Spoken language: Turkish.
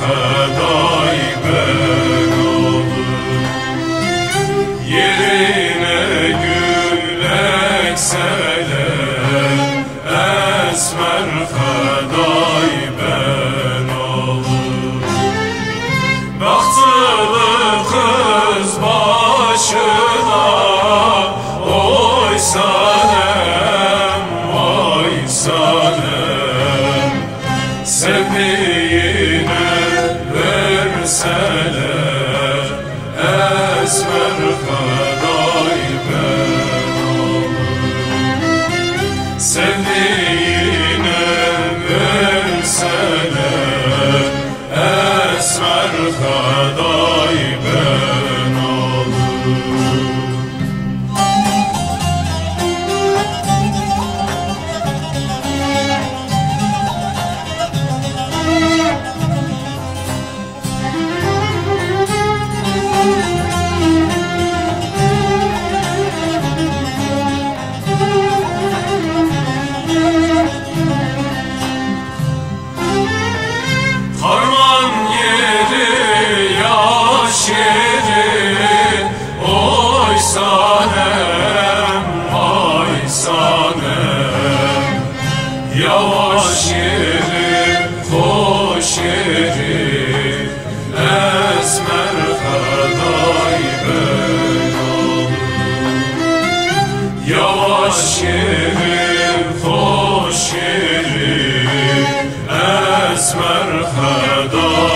fedai ben olur. Yerine gül ekseler, esmer fedai ben olur. Baktılı kız başına, oy sanem, oy sanem. Sevdiğine verseler, esmer fedai ben olur. Sevdiğine verseler, esmer fedai ben olur. Harman yeri, yaş yeri, oy sanem, ay sanem. Yavaş yeri, hoş yeri, esmer fedai ben olur. Yavaş yeri, hoş yeri, esmer fedai